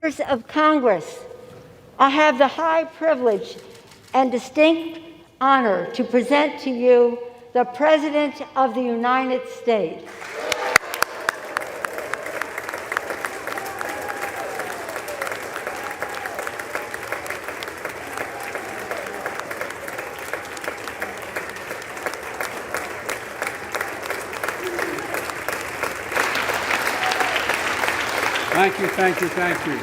Members of Congress, I have the high privilege and distinct honor to present to you the President of the United States. Thank you, thank you, thank you.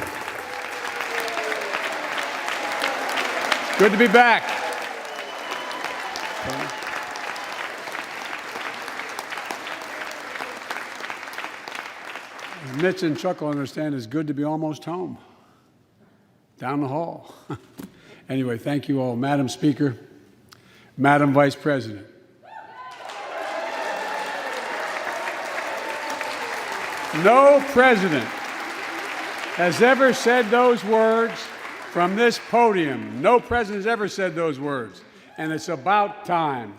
Good to be back. Mitch and Chuck will understand it's good to be almost home, down the hall. Anyway, thank you all. Madam Speaker, Madam Vice President. No president has ever said those words from this podium. No president has ever said those words, and it's about time.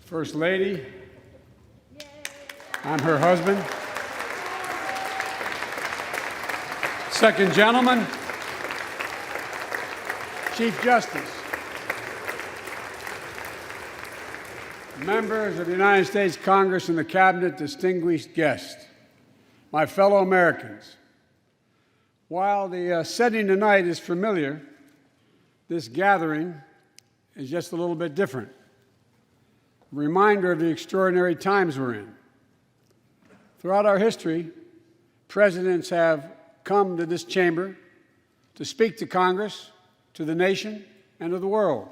First Lady, I'm her husband. Second Gentleman, Chief Justice, members of the United States Congress and the Cabinet, distinguished guests, my fellow Americans. While the setting tonight is familiar, this gathering is just a little bit different. A reminder of the extraordinary times we're in. Throughout our history, presidents have come to this chamber to speak to Congress, to the nation, and to the world,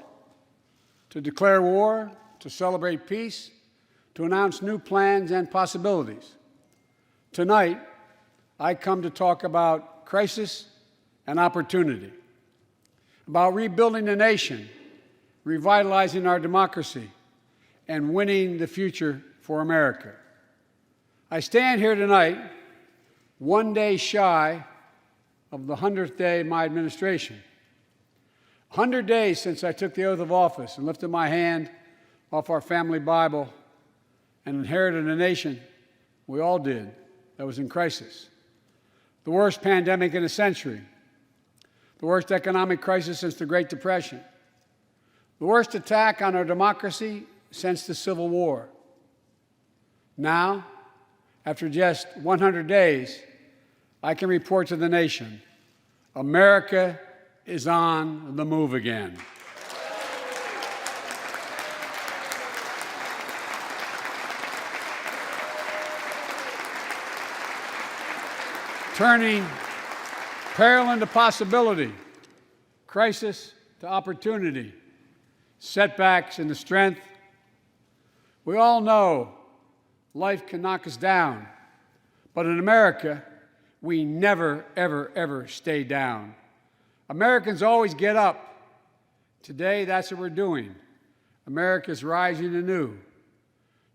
to declare war, to celebrate peace, to announce new plans and possibilities. Tonight, I come to talk about crisis and opportunity, about rebuilding the nation, revitalizing our democracy, and winning the future for America. I stand here tonight, one day shy of the 100th day of my administration. 100 days since I took the oath of office and lifted my hand off our family Bible and inherited a nation, we all did, that was in crisis. The worst pandemic in a century, the worst economic crisis since the Great Depression, the worst attack on our democracy since the Civil War. Now, after just 100 days, I can report to the nation, America is on the move again. Turning peril into possibility, crisis to opportunity, setbacks into strength. We all know life can knock us down, but in America, we never, ever, ever stay down. Americans always get up. Today, that's what we're doing. America's rising anew,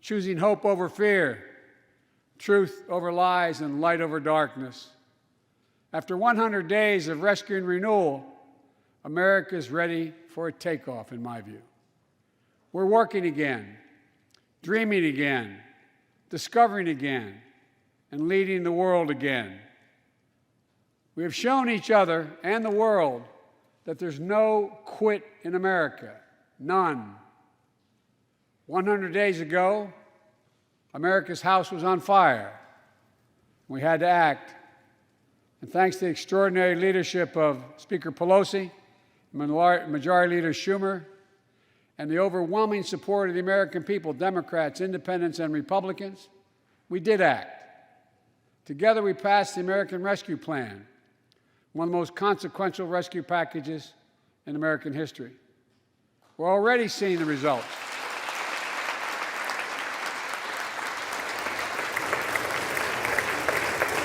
choosing hope over fear, truth over lies, and light over darkness. After 100 days of rescue and renewal, America's ready for a takeoff, in my view. We're working again, dreaming again, discovering again, and leading the world again. We have shown each other and the world that there's no quit in America, none. 100 days ago, America's house was on fire. We had to act. And thanks to the extraordinary leadership of Speaker Pelosi, Majority Leader Schumer, and the overwhelming support of the American people, Democrats, Independents, and Republicans, we did act. Together, we passed the American Rescue Plan, one of the most consequential rescue packages in American history. We're already seeing the results.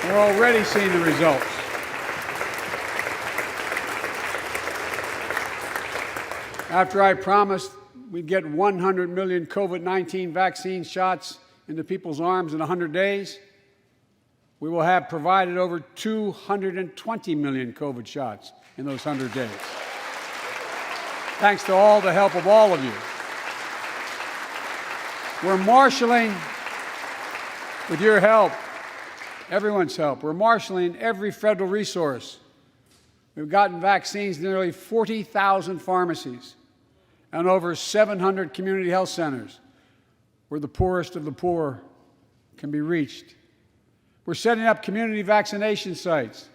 We're already seeing the results. After I promised we'd get 100 million COVID-19 vaccine shots into people's arms in 100 days, we will have provided over 220 million COVID shots in those 100 days. Thanks to all the help of all of you. We're marshaling, with your help, everyone's help, we're marshaling every federal resource. We've gotten vaccines to nearly 40,000 pharmacies and over 700 community health centers where the poorest of the poor can be reached. We're setting up community vaccination sites,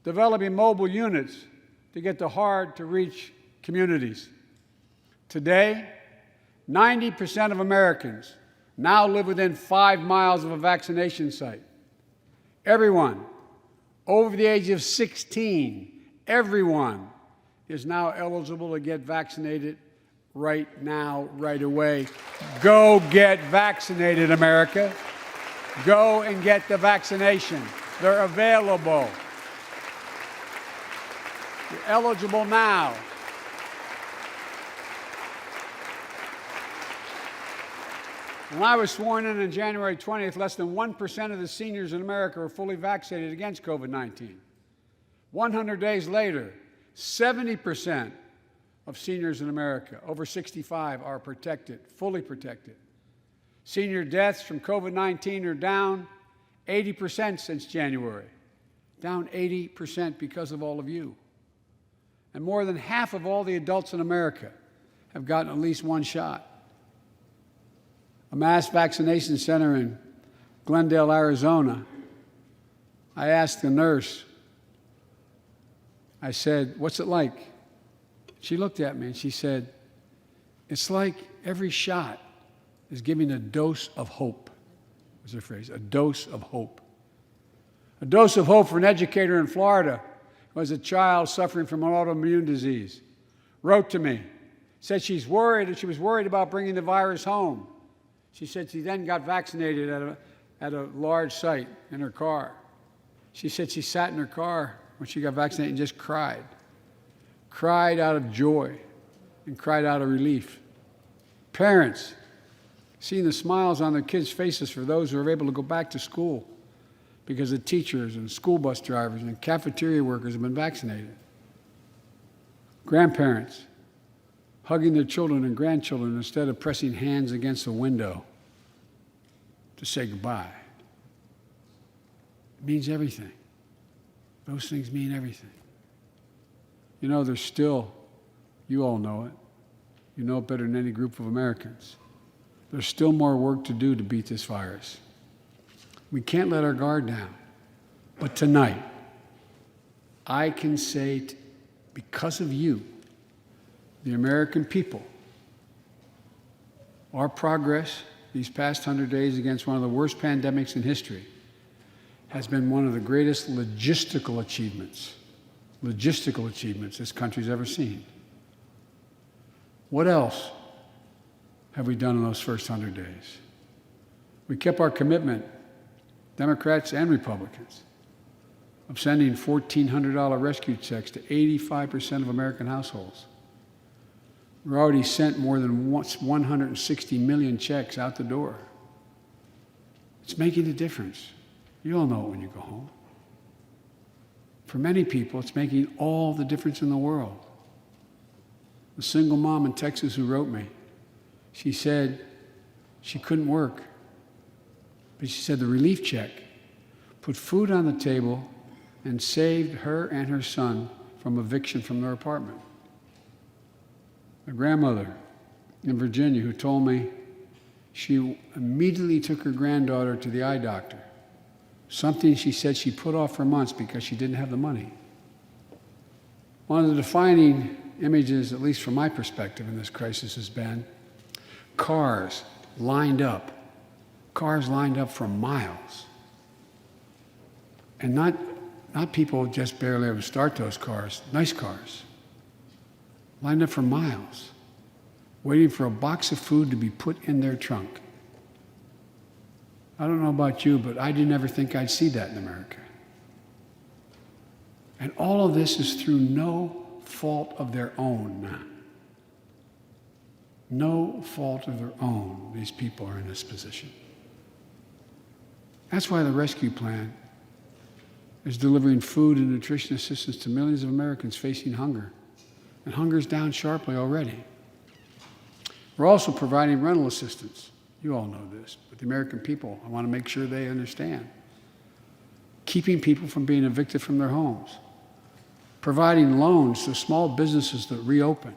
developing mobile units to get to hard-to-reach communities. Today, 90% of Americans now live within 5 miles of a vaccination site. Everyone over the age of 16, everyone is now eligible to get vaccinated right now, right away. Go get vaccinated, America. Go and get the vaccination. They're available. You're eligible now. When I was sworn in on January 20th, less than 1% of the seniors in America were fully vaccinated against COVID-19. 100 days later, 70% of seniors in America over 65 are protected, fully protected. Senior deaths from COVID-19 are down 80% since January, down 80% because of all of you. And more than half of all the adults in America have gotten at least one shot. A mass vaccination center in Glendale, Arizona, I asked the nurse, I said, "What's it like?" She looked at me and she said, "It's like every shot is giving a dose of hope," was her phrase, a dose of hope. A dose of hope for an educator in Florida who has a child suffering from an autoimmune disease. Wrote to me, said she's worried, and she was worried about bringing the virus home. She said she then got vaccinated at a large site in her car. She said she sat in her car when she got vaccinated and just cried. Cried out of joy and cried out of relief. Parents, seeing the smiles on their kids' faces for those who are able to go back to school because the teachers and school bus drivers and cafeteria workers have been vaccinated. Grandparents, hugging their children and grandchildren instead of pressing hands against a window to say goodbye. It means everything. Those things mean everything. You know, there's still, you all know it, you know it better than any group of Americans, there's still more work to do to beat this virus. We can't let our guard down. But tonight, I can say, because of you, the American people, our progress these past 100 days against one of the worst pandemics in history has been one of the greatest logistical achievements this country's ever seen. What else have we done in those first 100 days? We kept our commitment, Democrats and Republicans, of sending $1,400 rescue checks to 85% of American households. We've already sent more than 160 million checks out the door. It's making a difference. You all know it when you go home. For many people, it's making all the difference in the world. A single mom in Texas who wrote me, she said she couldn't work, but she said the relief check put food on the table and saved her and her son from eviction from their apartment. A grandmother in Virginia who told me she immediately took her granddaughter to the eye doctor, something she said she put off for months because she didn't have the money. One of the defining images, at least from my perspective in this crisis, has been cars lined up for miles. And not people just barely able to start those cars, nice cars, lined up for miles, waiting for a box of food to be put in their trunk. I don't know about you, but I didn't ever think I'd see that in America. And all of this is through no fault of their own. No fault of their own, these people are in this position. That's why the rescue plan is delivering food and nutrition assistance to millions of Americans facing hunger. And hunger is down sharply already. We're also providing rental assistance. You all know this, but the American people, I want to make sure they understand. Keeping people from being evicted from their homes. Providing loans to small businesses that reopen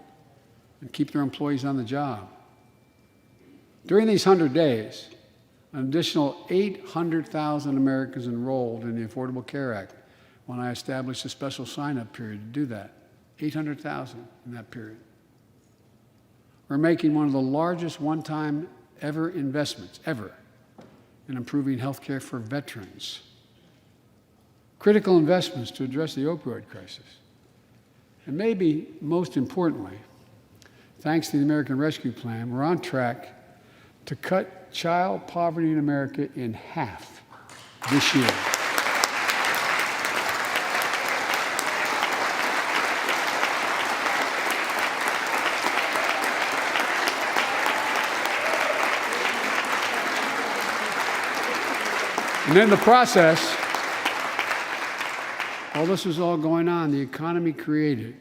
and keep their employees on the job. During these 100 days, an additional 800,000 Americans enrolled in the Affordable Care Act when I established a special sign-up period to do that. 800,000 in that period. We're making one of the largest one-time ever investments, ever, in improving health care for veterans. Critical investments to address the opioid crisis. And maybe most importantly, thanks to the American Rescue Plan, we're on track to cut child poverty in America in half this year. And in the process, while this was all going on, the economy created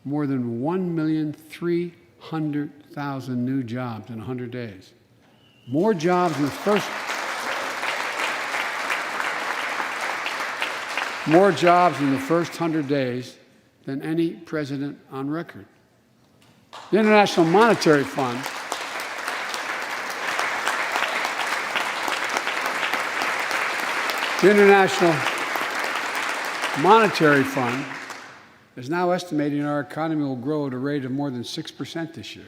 more than 1,300,000 new jobs in 100 days. More jobs in the first 100 days than any president on record. The International Monetary Fund is now estimating our economy will grow at a rate of more than 6% this year.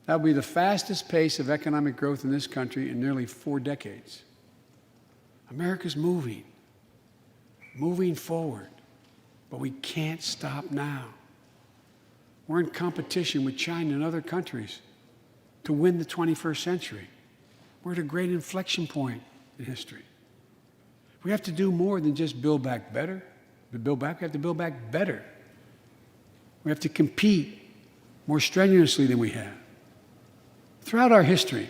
That will be the fastest pace of economic growth in this country in nearly 4 decades. America's moving forward, but we can't stop now. We're in competition with China and other countries to win the 21st century. We're at a great inflection point in history. We have to do more than just build back better. We have to build back better. We have to compete more strenuously than we have. Throughout our history,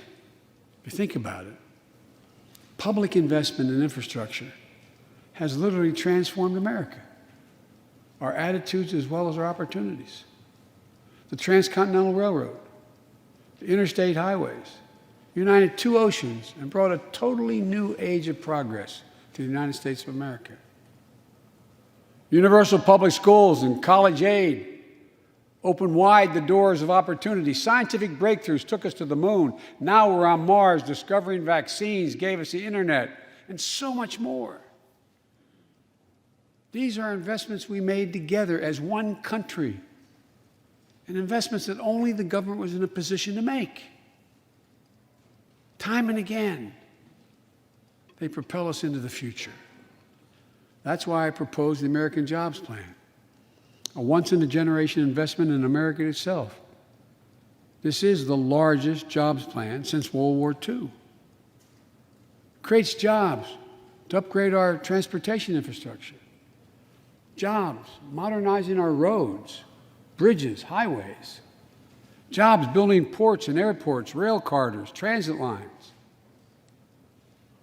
if you think about it, public investment in infrastructure has literally transformed America, our attitudes as well as our opportunities. The Transcontinental Railroad, the interstate highways, united 2 oceans and brought a totally new age of progress to the United States of America. Universal public schools and college aid opened wide the doors of opportunity. Scientific breakthroughs took us to the moon. Now we're on Mars. Discovering vaccines gave us the internet, and so much more. These are investments we made together as one country, and investments that only the government was in a position to make. Time and again, they propel us into the future. That's why I proposed the American Jobs Plan, a once-in-a-generation investment in America itself. This is the largest jobs plan since World War II. It creates jobs to upgrade our transportation infrastructure, jobs modernizing our roads, bridges, highways, jobs building ports and airports, rail corridors, transit lines.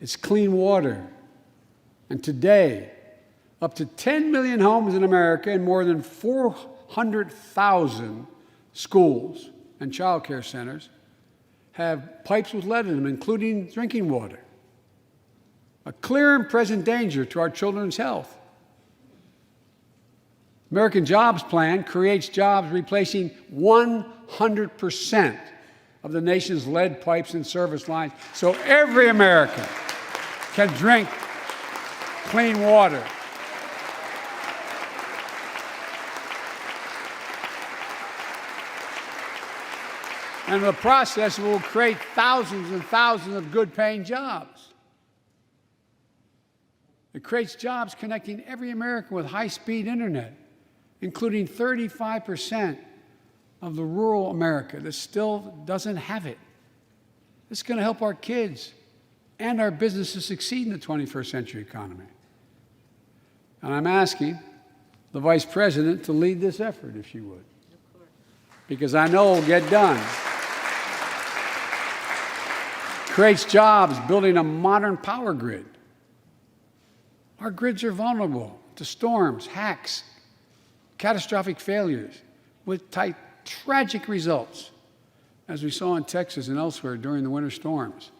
It's clean water. And today, up to 10 million homes in America and more than 400,000 schools and child care centers have pipes with lead in them, including drinking water. A clear and present danger to our children's health. American Jobs Plan creates jobs replacing 100% of the nation's lead pipes and service lines, so every American can drink clean water. And in the process, it will create thousands and thousands of good-paying jobs. It creates jobs connecting every American with high-speed internet, including 35% of the rural America that still doesn't have it. This is going to help our kids and our businesses succeed in the 21st century economy. And I'm asking the Vice President to lead this effort, if she would, because I know it will get done. Creates jobs building a modern power grid. Our grids are vulnerable to storms, hacks, catastrophic failures with tragic results, as we saw in Texas and elsewhere during the winter storms.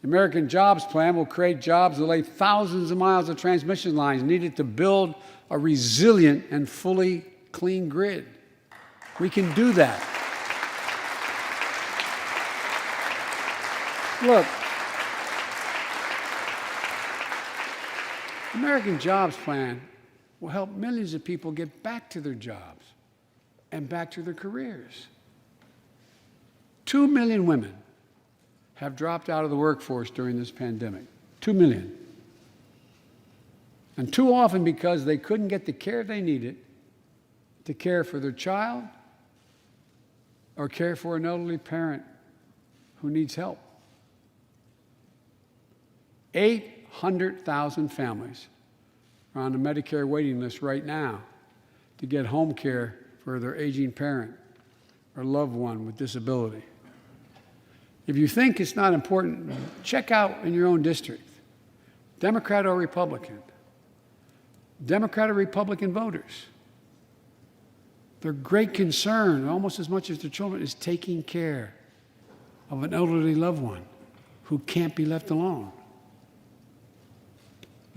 The American Jobs Plan will create jobs that lay thousands of miles of transmission lines needed to build a resilient and fully clean grid. We can do that. Look, the American Jobs Plan will help millions of people get back to their jobs and back to their careers. 2 million women have dropped out of the workforce during this pandemic. 2 million. And too often because they couldn't get the care they needed to care for their child or care for an elderly parent who needs help. 800,000 families are on the Medicare waiting list right now to get home care for their aging parent or loved one with disability. If you think it's not important, check out in your own district, Democrat or Republican, Democrat or Republican voters. Their great concern, almost as much as their children, is taking care of an elderly loved one who can't be left alone.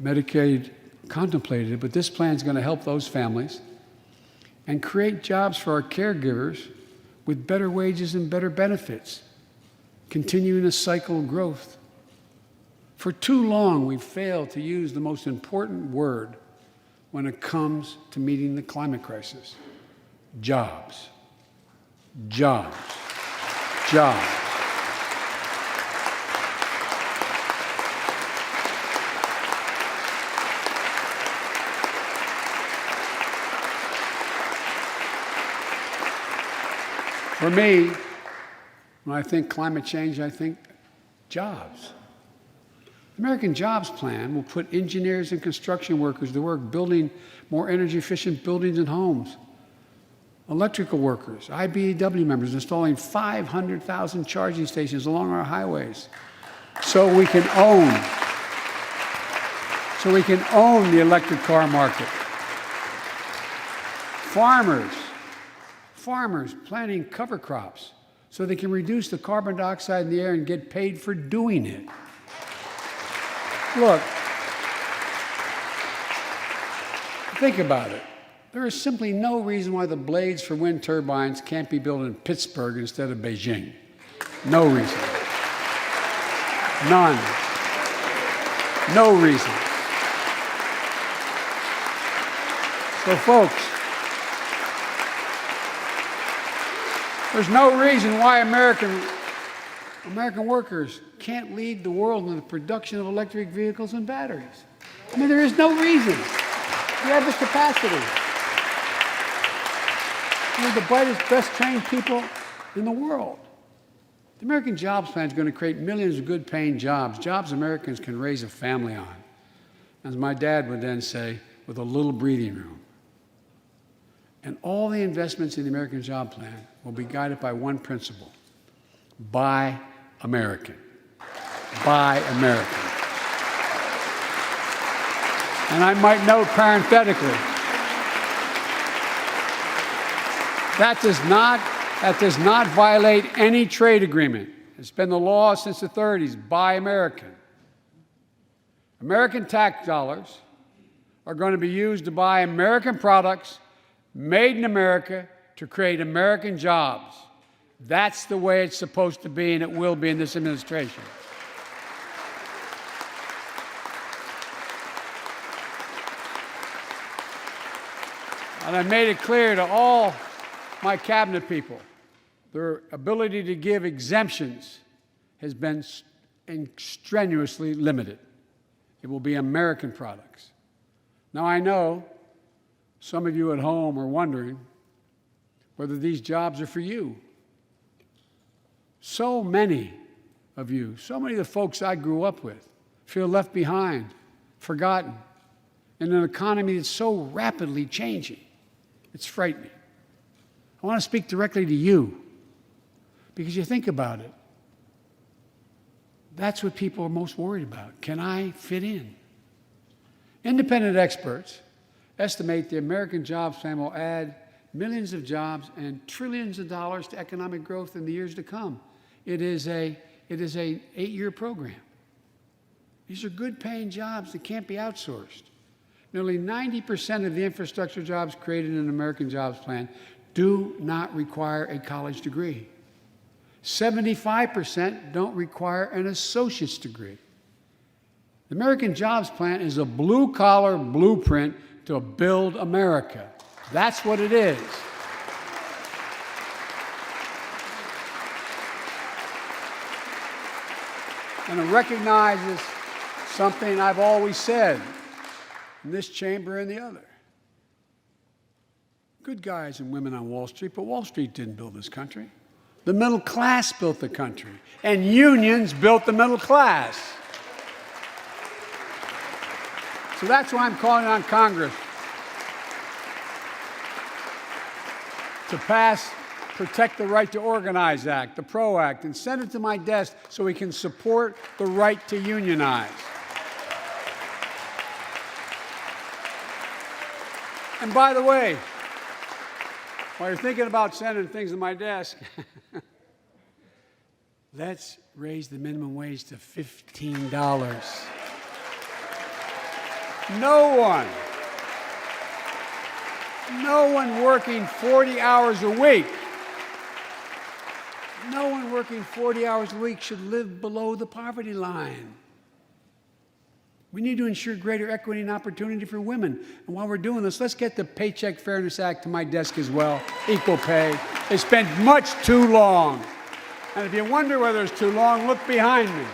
Medicaid contemplated it, but this plan is going to help those families and create jobs for our caregivers with better wages and better benefits, continuing a cycle of growth. For too long, we've failed to use the most important word when it comes to meeting the climate crisis: jobs. Jobs. Jobs. For me, when I think climate change, I think jobs. The American Jobs Plan will put engineers and construction workers to work building more energy-efficient buildings and homes. Electrical workers, IBEW members installing 500,000 charging stations along our highways so we can own the electric car market. Farmers planting cover crops so they can reduce the carbon dioxide in the air and get paid for doing it. Look, think about it. There is simply no reason why the blades for wind turbines can't be built in Pittsburgh instead of Beijing. No reason. None. No reason. So, folks, there's no reason why American workers can't lead the world in the production of electric vehicles and batteries. I mean, there is no reason. We have the capacity. We're the brightest, best trained people in the world. The American Jobs Plan is going to create millions of good-paying jobs Americans can raise a family on. As my dad would then say, with a little breathing room. And all the investments in the American Job Plan will be guided by one principle: buy American. Buy American. And I might note parenthetically, that does not violate any trade agreement. It's been the law since the 30s. Buy American. American tax dollars are going to be used to buy American products made in America to create American jobs. That's the way it's supposed to be, and it will be in this administration. And I made it clear to all my cabinet people, their ability to give exemptions has been strenuously limited. It will be American products. Now, I know some of you at home are wondering whether these jobs are for you. So many of you, so many of the folks I grew up with, feel left behind, forgotten, in an economy that's so rapidly changing. It's frightening. I want to speak directly to you, because you think about it. That's what people are most worried about. Can I fit in? Independent experts estimate the American Jobs Plan will add millions of jobs and trillions of dollars to economic growth in the years to come. It is an 8-year program. These are good-paying jobs that can't be outsourced. Nearly 90% of the infrastructure jobs created in the American Jobs Plan do not require a college degree. 75% don't require an associate's degree. The American Jobs Plan is a blue-collar blueprint to build America. That's what it is. And it recognizes something I've always said in this chamber and the other. Good guys and women on Wall Street, but Wall Street didn't build this country. The middle class built the country, and unions built the middle class. So that's why I'm calling on Congress to pass Protect the Right to Organize Act, the PRO Act, and send it to my desk so we can support the right to unionize. And by the way, while you're thinking about sending things to my desk, let's raise the minimum wage to $15. No one working 40 hours a week, no one working 40 hours a week should live below the poverty line. We need to ensure greater equity and opportunity for women. And while we're doing this, let's get the Paycheck Fairness Act to my desk as well, equal pay. It's been much too long. And if you wonder whether it's too long, look behind me.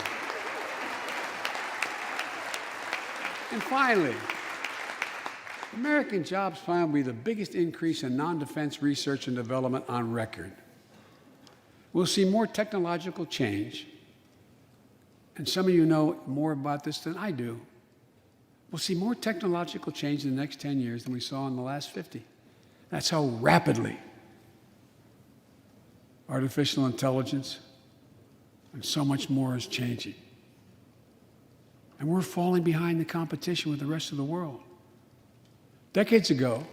And finally, the American Jobs Plan will be the biggest increase in non-defense research and development on record. We'll see more technological change, and some of you know more about this than I do. We'll see more technological change in the next 10 years than we saw in the last 50. That's how rapidly artificial intelligence and so much more is changing. And we're falling behind the competition with the rest of the world. Decades ago,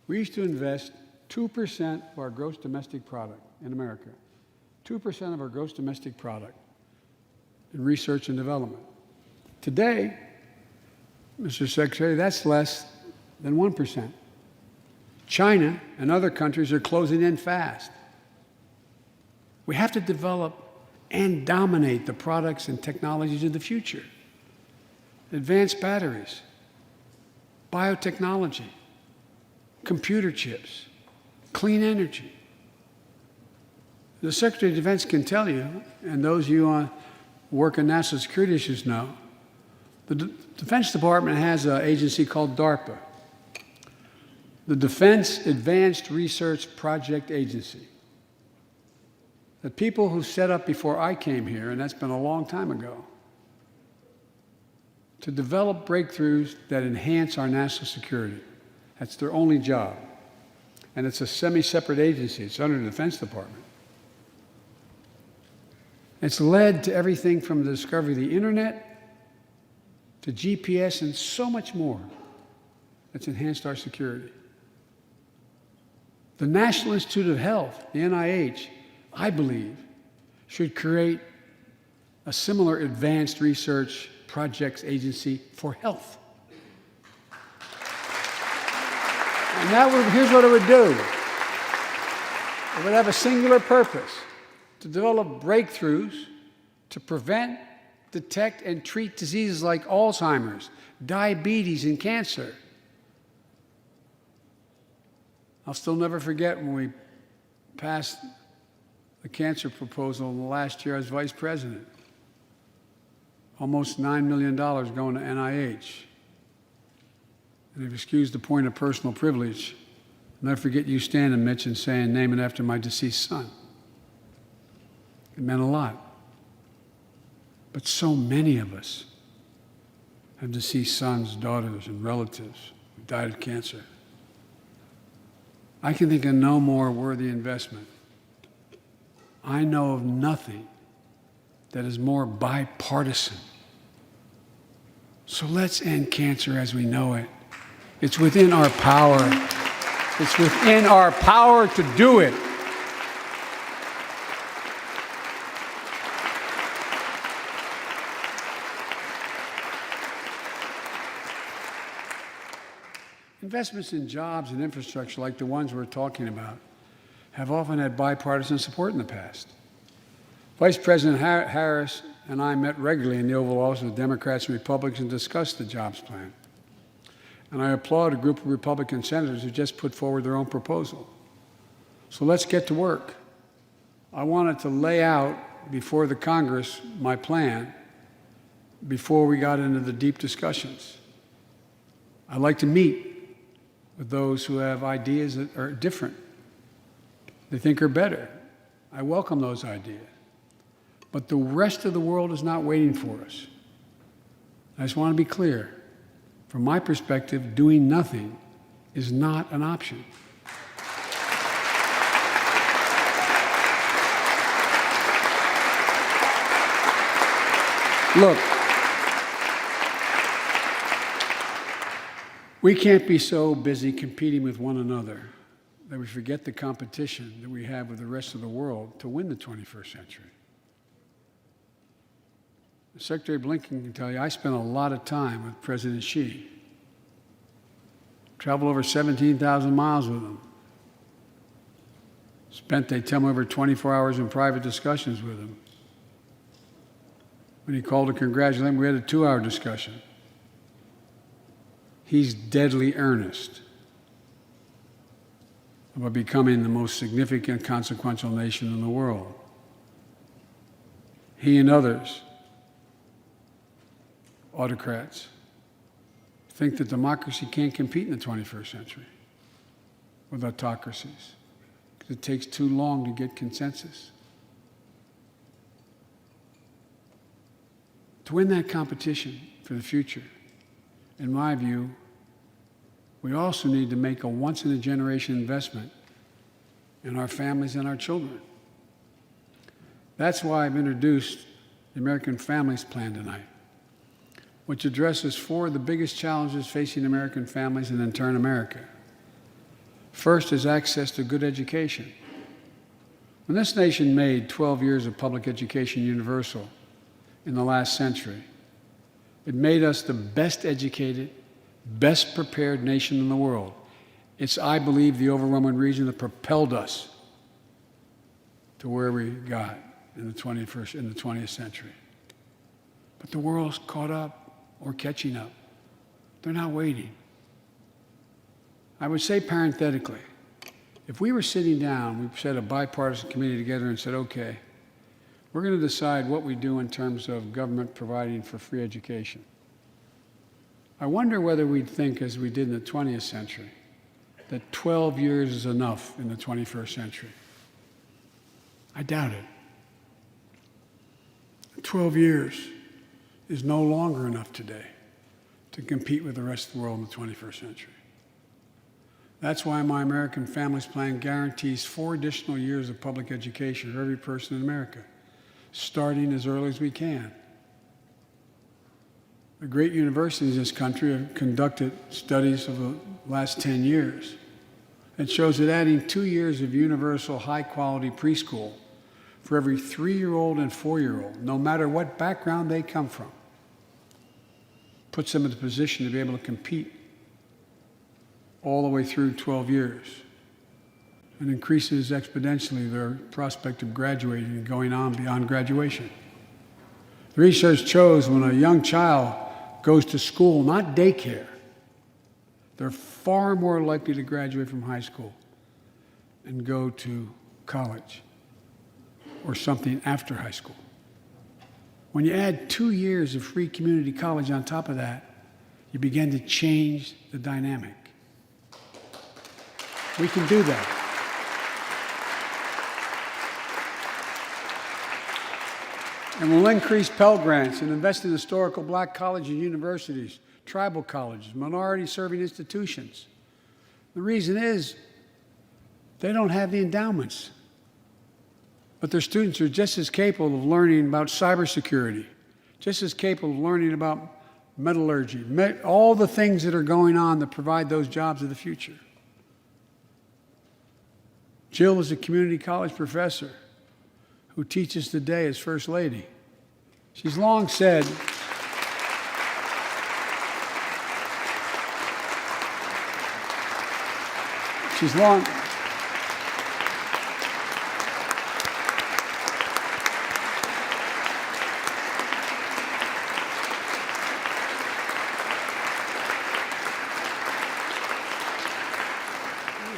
we used to invest 2% of our gross domestic product in America, 2% of our gross domestic product in research and development. Today, Mr. Secretary, that's less than 1%. China and other countries are closing in fast. We have to develop and dominate the products and technologies of the future. Advanced batteries, biotechnology, computer chips, clean energy. The Secretary of Defense can tell you, and those of you who work in national security issues know, the Defense Department has an agency called DARPA, the Defense Advanced Research Project Agency. The people who set up before I came here, and that's been a long time ago, to develop breakthroughs that enhance our national security. That's their only job. And it's a semi-separate agency. It's under the Defense Department. It's led to everything from the discovery of the internet to GPS and so much more that's enhanced our security. The National Institute of Health, the NIH, I believe, should create a similar advanced research projects agency for health. And here's what it would do. It would have a singular purpose: to develop breakthroughs to prevent, detect, and treat diseases like Alzheimer's, diabetes, and cancer. I'll still never forget when we passed the cancer proposal in the last year as vice president. Almost $9 million going to NIH. And if you excuse the point of personal privilege, I'll never forget you standing, Mitch, and saying, "Name it after my deceased son." It meant a lot. But so many of us have deceased sons, daughters, and relatives who died of cancer. I can think of no more worthy investment. I know of nothing that is more bipartisan So let's end cancer as we know it. It's within our power. It's within our power to do it. Investments in jobs and infrastructure like the ones we're talking about have often had bipartisan support in the past. Vice President Harris and I met regularly in the Oval Office with Democrats and Republicans and discussed the jobs plan. And I applaud a group of Republican senators who just put forward their own proposal. So let's get to work. I wanted to lay out before the Congress my plan before we got into the deep discussions. I'd like to meet with those who have ideas that are different, they think are better. I welcome those ideas. But the rest of the world is not waiting for us. I just want to be clear. From my perspective, doing nothing is not an option. Look, we can't be so busy competing with one another that we forget the competition that we have with the rest of the world to win the 21st century. Secretary Blinken can tell you I spent a lot of time with President Xi. Traveled over 17,000 miles with him. Spent, they tell me, over 24 hours in private discussions with him. When he called to congratulate him, we had a 2-hour discussion. He's deadly earnest about becoming the most significant, consequential nation in the world. He and others, autocrats, think that democracy can't compete in the 21st century with autocracies because it takes too long to get consensus. To win that competition for the future, in my view, we also need to make a once-in-a-generation investment in our families and our children. That's why I've introduced the American Families Plan tonight, which addresses 4 of the biggest challenges facing American families and in turn America. First is access to good education. When this nation made 12 years of public education universal in the last century, it made us the best educated, best prepared nation in the world. It's, I believe, the overwhelming reason that propelled us to where we got in the 20th century. But the world's caught up or catching up. They're not waiting. I would say parenthetically, if we were sitting down, we set a bipartisan committee together and said, okay, we're going to decide what we do in terms of government providing for free education. I wonder whether we'd think, as we did in the 20th century, that 12 years is enough in the 21st century. I doubt it. 12 years is no longer enough today to compete with the rest of the world in the 21st century. That's why my American Families Plan guarantees 4 additional years of public education for every person in America, starting as early as we can. The great universities in this country have conducted studies of the last 10 years. It shows that adding 2 years of universal high-quality preschool for every 3-year-old and 4-year-old, no matter what background they come from, puts them in the position to be able to compete all the way through 12 years and increases exponentially their prospect of graduating and going on beyond graduation. The research shows when a young child goes to school, not daycare, they're far more likely to graduate from high school and go to college or something after high school. When you add 2 years of free community college on top of that, you begin to change the dynamic. We can do that. And we'll increase Pell Grants and invest in historical black colleges and universities, tribal colleges, minority-serving institutions. The reason is they don't have the endowments. But their students are just as capable of learning about cybersecurity, just as capable of learning about metallurgy, all the things that are going on that provide those jobs of the future. Jill is a community college professor who teaches today as First Lady. She's long said,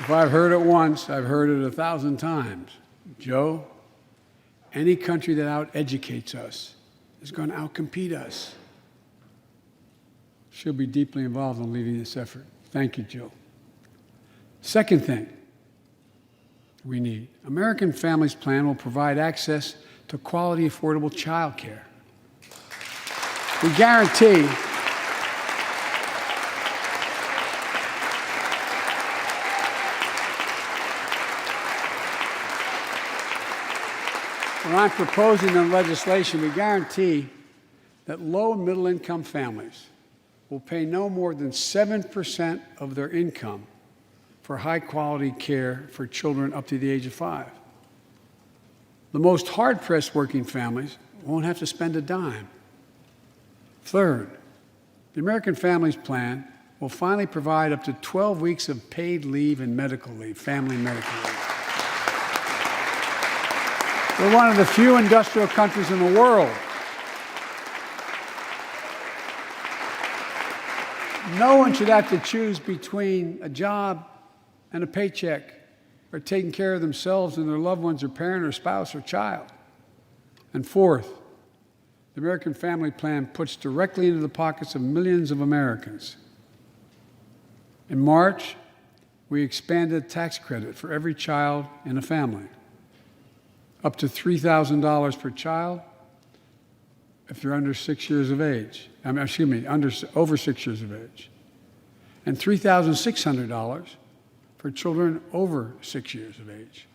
if I've heard it once, I've heard it 1,000 times. Joe, any country that out-educates us is going to outcompete us. She'll be deeply involved in leading this effort. Thank you, Joe. Second thing we need, American Families Plan will provide access to quality, affordable child care. We guarantee when I'm proposing the legislation, we guarantee that low and middle income families will pay no more than 7% of their income for high-quality care for children up to the age of 5. The most hard-pressed working families won't have to spend a dime. Third, the American Families Plan will finally provide up to 12 weeks of paid leave and medical leave, family medical leave. We're one of the few industrial countries in the world. No one should have to choose between a job and a paycheck, or taking care of themselves and their loved ones, or parent, or spouse, or child. And fourth, the American Family Plan puts directly into the pockets of millions of Americans. In March, we expanded tax credit for every child in a family, up to $3,000 per child if they're under 6 years of age. Over 6 years of age, and $3,600 for children over 6 years of age.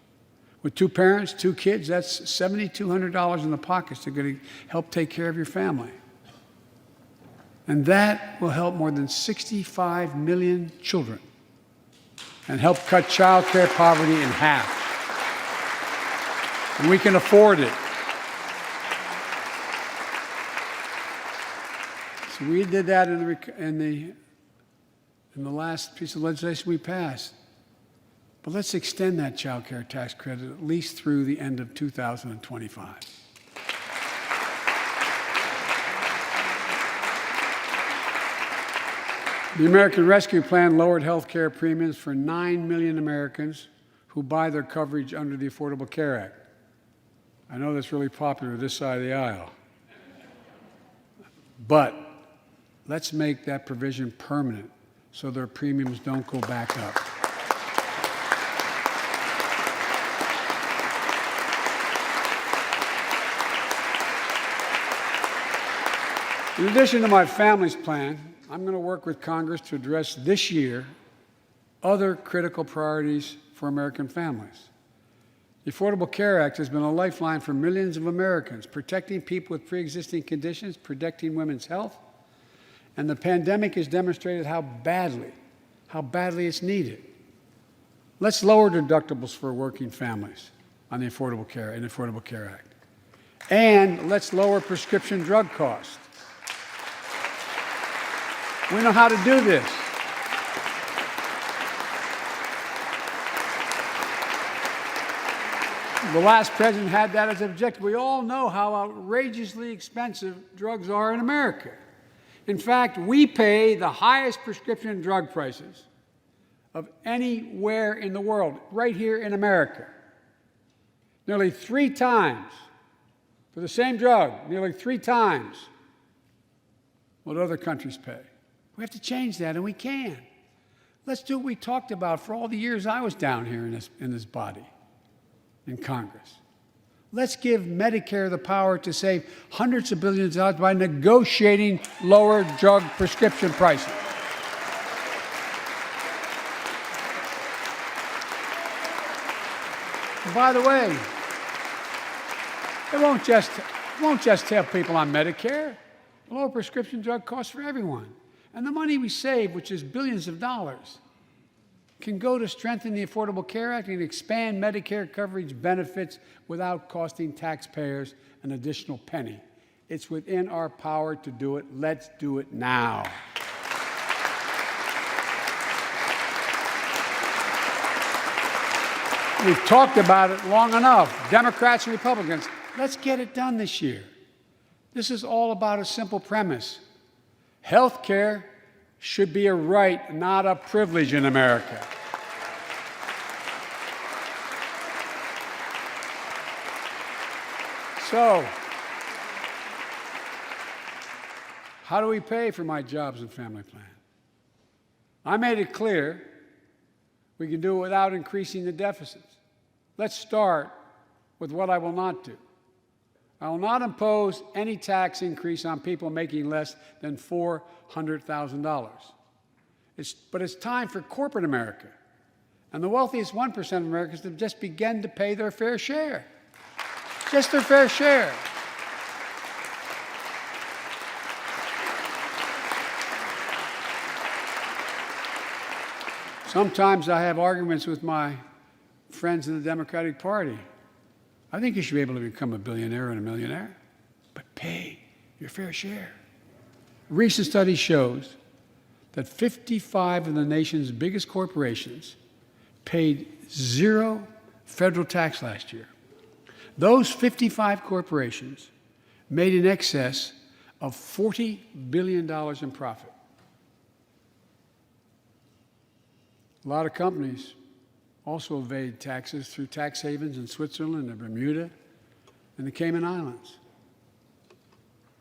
With 2 parents, 2 kids, that's $7,200 in the pockets that are going to help take care of your family. And that will help more than 65 million children and help cut child care poverty in half. And we can afford it. So we did that in the last piece of legislation we passed. But let's extend that child care tax credit at least through the end of 2025. The American Rescue Plan lowered health care premiums for 9 million Americans who buy their coverage under the Affordable Care Act. I know that's really popular this side of the aisle. But let's make that provision permanent so their premiums don't go back up. In addition to my family's plan, I'm going to work with Congress to address this year other critical priorities for American families. The Affordable Care Act has been a lifeline for millions of Americans, protecting people with pre-existing conditions, protecting women's health, and the pandemic has demonstrated how badly it's needed. Let's lower deductibles for working families on the Affordable Care Act. And let's lower prescription drug costs. We know how to do this. The last president had that as an objective. We all know how outrageously expensive drugs are in America. In fact, we pay the highest prescription drug prices of anywhere in the world, right here in America. Nearly 3 times, for the same drug, nearly 3 times what other countries pay. We have to change that, and we can. Let's do what we talked about for all the years I was down here in this body, in Congress. Let's give Medicare the power to save hundreds of billions of dollars by negotiating lower drug prescription prices. And by the way, it won't just help people on Medicare. a lower prescription drug cost for everyone. And the money we save, which is billions of dollars, can go to strengthen the Affordable Care Act and expand Medicare coverage benefits without costing taxpayers an additional penny. It's within our power to do it. Let's do it now. We've talked about it long enough, Democrats and Republicans. Let's get it done this year. This is all about a simple premise. Health care should be a right, not a privilege in America. So, how do we pay for my jobs and family plan? I made it clear we can do it without increasing the deficits. Let's start with what I will not do. I will not impose any tax increase on people making less than $400,000. But it's time for corporate America and the wealthiest 1% of Americans to just begin to pay their fair share. Just their fair share. Sometimes I have arguments with my friends in the Democratic Party. I think you should be able to become a billionaire and a millionaire, but pay your fair share. A recent study shows that 55 of the nation's biggest corporations paid zero federal tax last year. Those 55 corporations made in excess of $40 billion in profit. A lot of companies also evade taxes through tax havens in Switzerland and Bermuda and the Cayman Islands.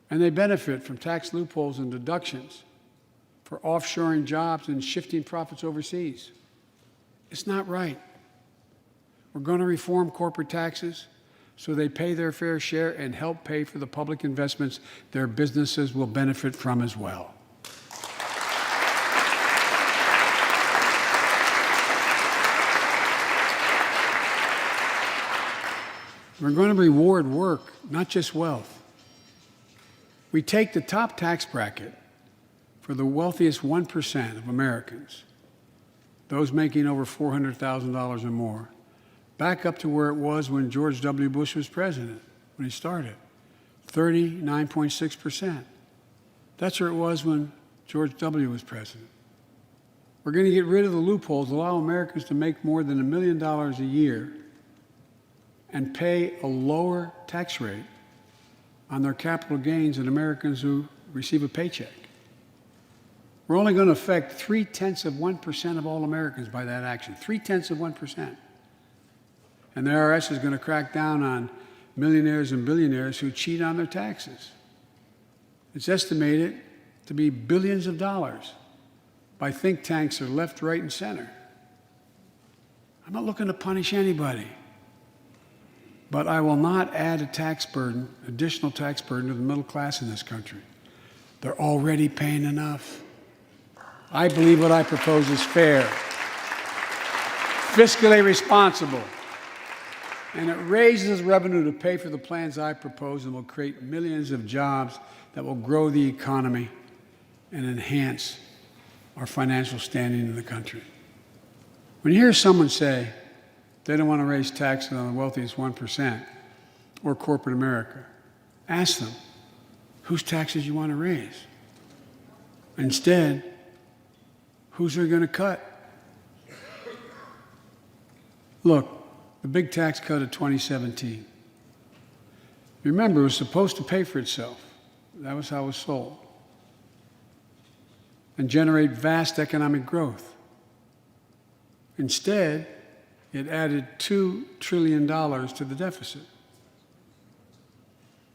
And they benefit from tax loopholes and deductions for offshoring jobs and shifting profits overseas. It's not right. We're going to reform corporate taxes so they pay their fair share and help pay for the public investments their businesses will benefit from as well. We're going to reward work, not just wealth. We take the top tax bracket for the wealthiest 1% of Americans, those making over $400,000 or more, back up to where it was when George W. Bush was president, when he started, 39.6%. That's where it was when George W. was president. We're going to get rid of the loopholes, allow Americans to make more than $1 million a year and pay a lower tax rate on their capital gains than Americans who receive a paycheck. We're only going to affect 0.3% of all Americans by that action, 0.3%. And the IRS is going to crack down on millionaires and billionaires who cheat on their taxes. It's estimated to be billions of dollars by think tanks that are left, right, and center. I'm not looking to punish anybody. But I will not add a tax burden, additional tax burden to the middle class in this country. They're already paying enough. I believe what I propose is fair, fiscally responsible, and it raises revenue to pay for the plans I propose and will create millions of jobs that will grow the economy and enhance our financial standing in the country. When you hear someone say, they don't want to raise taxes on the wealthiest 1% or corporate America, ask them whose taxes you want to raise. Instead, whose are going to cut? Look, the big tax cut of 2017. Remember, it was supposed to pay for itself. That was how it was sold. And generate vast economic growth. Instead, it added $2 trillion to the deficit.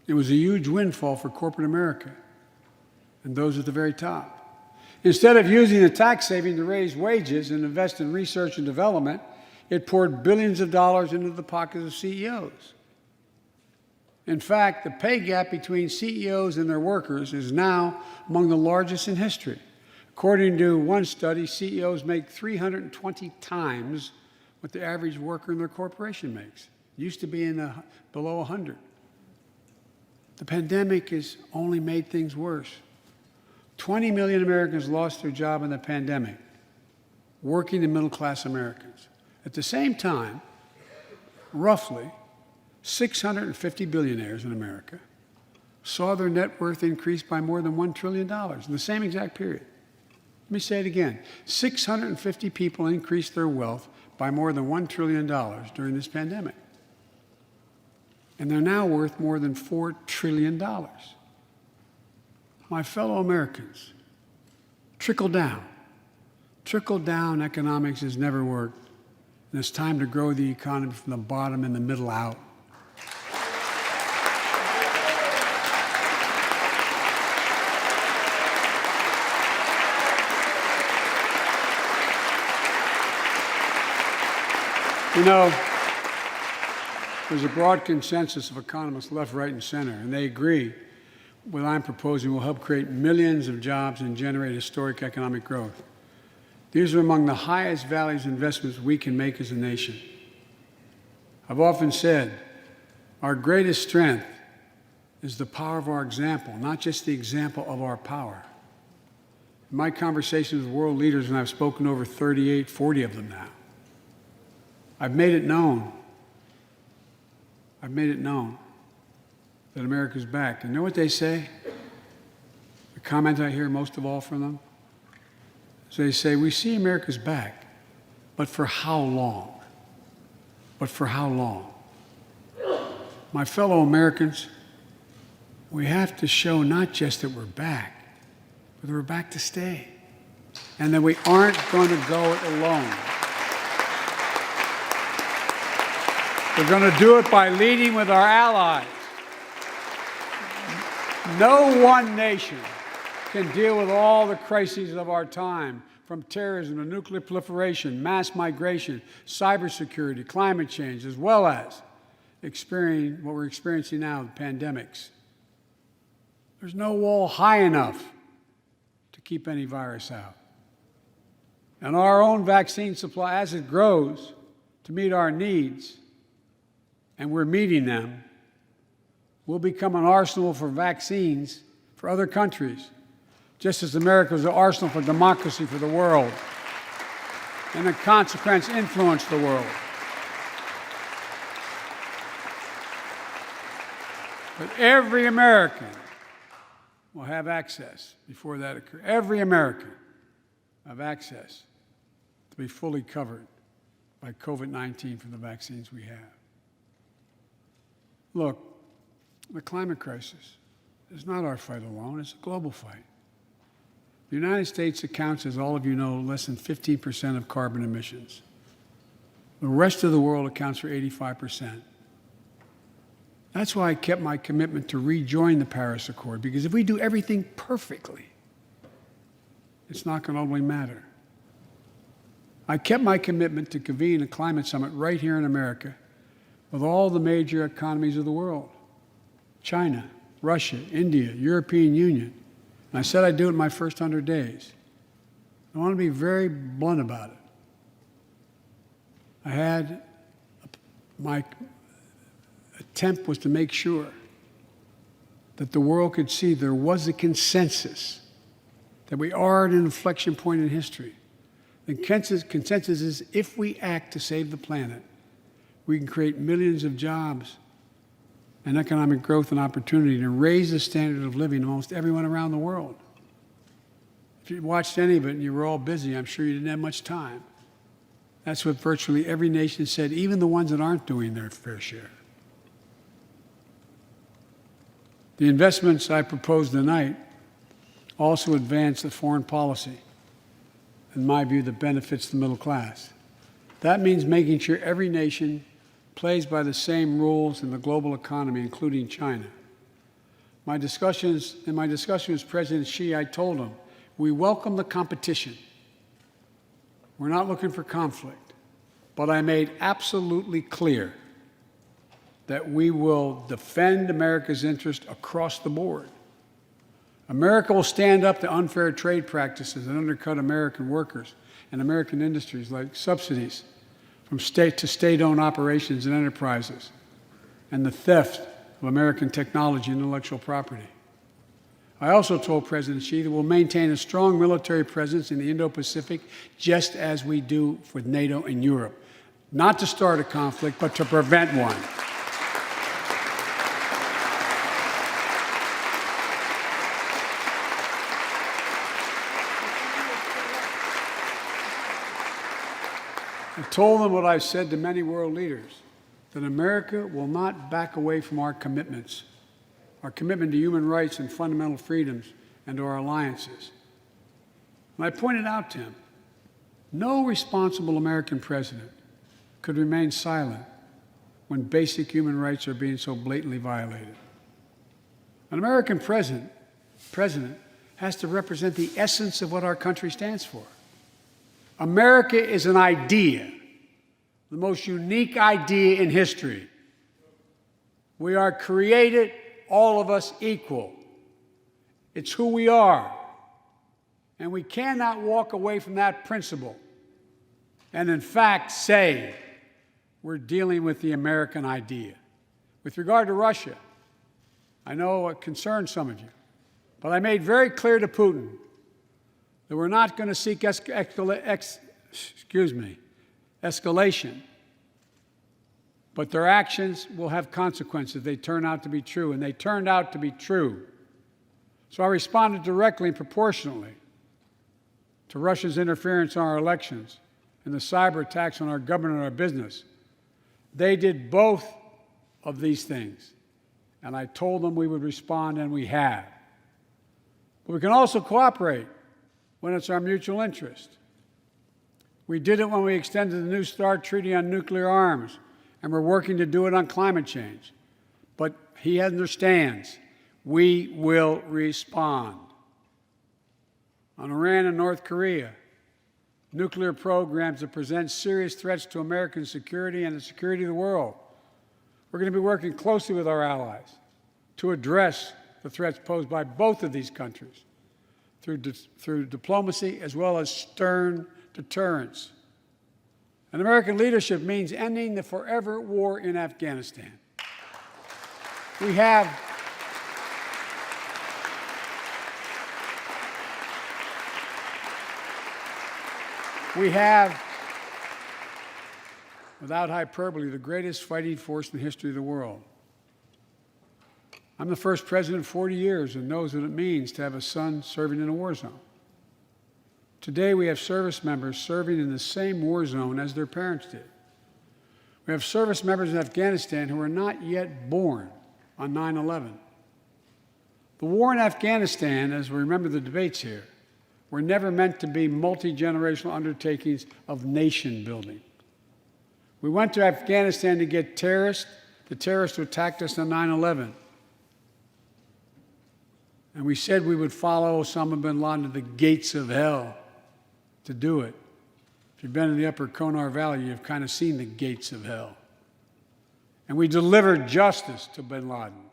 It was a huge windfall for corporate America and those at the very top. Instead of using the tax saving to raise wages and invest in research and development, it poured billions of dollars into the pockets of CEOs. In fact, the pay gap between CEOs and their workers is now among the largest in history. According to one study, CEOs make 320 times what the average worker in their corporation makes. It used to be below 100. The pandemic has only made things worse. 20 million Americans lost their job in the pandemic, working and middle-class Americans. At the same time, roughly 650 billionaires in America saw their net worth increase by more than $1 trillion in the same exact period. Let me say it again. 650 people increased their wealth by more than $1 trillion during this pandemic. And they're now worth more than $4 trillion. My fellow Americans, trickle down economics has never worked. And it's time to grow the economy from the bottom and the middle out. You know, there's a broad consensus of economists left, right, and center, and they agree what I'm proposing will help create millions of jobs and generate historic economic growth. These are among the highest values investments we can make as a nation. I've often said our greatest strength is the power of our example, not just the example of our power. In my conversations with world leaders, and I've spoken to over 38, 40 of them now, I've made it known that America's back. And you know what they say? The comment I hear most of all from them? So they say, we see America's back, but for how long? But for how long? My fellow Americans, we have to show not just that we're back, but that we're back to stay, and that we aren't going to go it alone. We're going to do it by leading with our allies. No one nation can deal with all the crises of our time, from terrorism to nuclear proliferation, mass migration, cybersecurity, climate change, as well as experiencing what we're experiencing now, the pandemics. There's no wall high enough to keep any virus out. And our own vaccine supply, as it grows to meet our needs, and we're meeting them, will become an arsenal for vaccines for other countries, just as America was an arsenal for democracy for the world, and in consequence influence the world. But every American will have access before that occurs. Every American will have access to be fully covered by COVID-19 from the vaccines we have. Look, the climate crisis is not our fight alone, it's a global fight. The United States accounts, as all of you know, less than 15% of carbon emissions. The rest of the world accounts for 85%. That's why I kept my commitment to rejoin the Paris Accord, because if we do everything perfectly, it's not going to ultimately matter. I kept my commitment to convene a climate summit right here in America with all the major economies of the world: China, Russia, India, European Union. And I said I'd do it in my first 100 days. I want to be very blunt about it. My attempt was to make sure that the world could see there was a consensus, that we are at an inflection point in history. The consensus is if we act to save the planet, we can create millions of jobs and economic growth and opportunity to raise the standard of living of almost everyone around the world. If you watched any of it and you were all busy, I'm sure you didn't have much time. That's what virtually every nation said, even the ones that aren't doing their fair share. The investments I propose tonight also advance the foreign policy, in my view, that benefits the middle class. That means making sure every nation plays by the same rules in the global economy, including China. In my discussion with President Xi, I told him, we welcome the competition. We're not looking for conflict. But I made absolutely clear that we will defend America's interest across the board. America will stand up to unfair trade practices that undercut American workers and American industries, like subsidies from state to state-owned operations and enterprises, and the theft of American technology and intellectual property. I also told President Xi that we'll maintain a strong military presence in the Indo-Pacific, just as we do with NATO and Europe, not to start a conflict, but to prevent one. I told them what I've said to many world leaders, that America will not back away from our commitments, our commitment to human rights and fundamental freedoms, and to our alliances. And I pointed out to him, no responsible American president could remain silent when basic human rights are being so blatantly violated. An American president has to represent the essence of what our country stands for. America is an idea, the most unique idea in history. We are created, all of us, equal. It's who we are. And we cannot walk away from that principle and, in fact, say we're dealing with the American idea. With regard to Russia, I know it concerns some of you, but I made very clear to Putin that we're not going to seek escalation, but their actions will have consequences. They turn out to be true, and they turned out to be true. So I responded directly and proportionately to Russia's interference in our elections and the cyber attacks on our government and our business. They did both of these things, and I told them we would respond, and we have. But we can also cooperate when it's our mutual interest. We did it when we extended the New START Treaty on nuclear arms, and we're working to do it on climate change. But he understands we will respond. On Iran and North Korea, nuclear programs that present serious threats to American security and the security of the world. We're going to be working closely with our allies to address the threats posed by both of these countries through diplomacy as well as stern deterrence. And American leadership means ending the forever war in Afghanistan. We have without hyperbole, the greatest fighting force in the history of the world. I'm the first president in 40 years who knows what it means to have a son serving in a war zone. Today, we have service members serving in the same war zone as their parents did. We have service members in Afghanistan who are not yet born on 9/11. The war in Afghanistan, as we remember the debates here, were never meant to be multi-generational undertakings of nation building. We went to Afghanistan to get the terrorists who attacked us on 9/11. And we said we would follow Osama bin Laden to the gates of hell to do it. If you've been in the upper Konar Valley, you've kind of seen the gates of hell. And we delivered justice to bin Laden.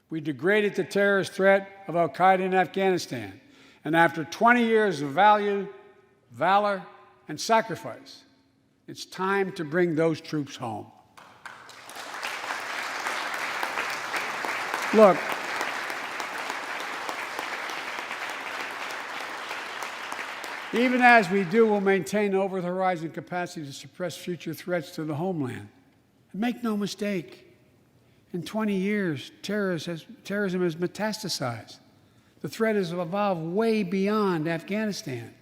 We degraded the terrorist threat of al-Qaeda in Afghanistan. And after 20 years of valor, and sacrifice, it's time to bring those troops home. Look, even as we do, we'll maintain over-the-horizon capacity to suppress future threats to the homeland. And make no mistake, in 20 years, terrorism has metastasized. The threat has evolved way beyond Afghanistan.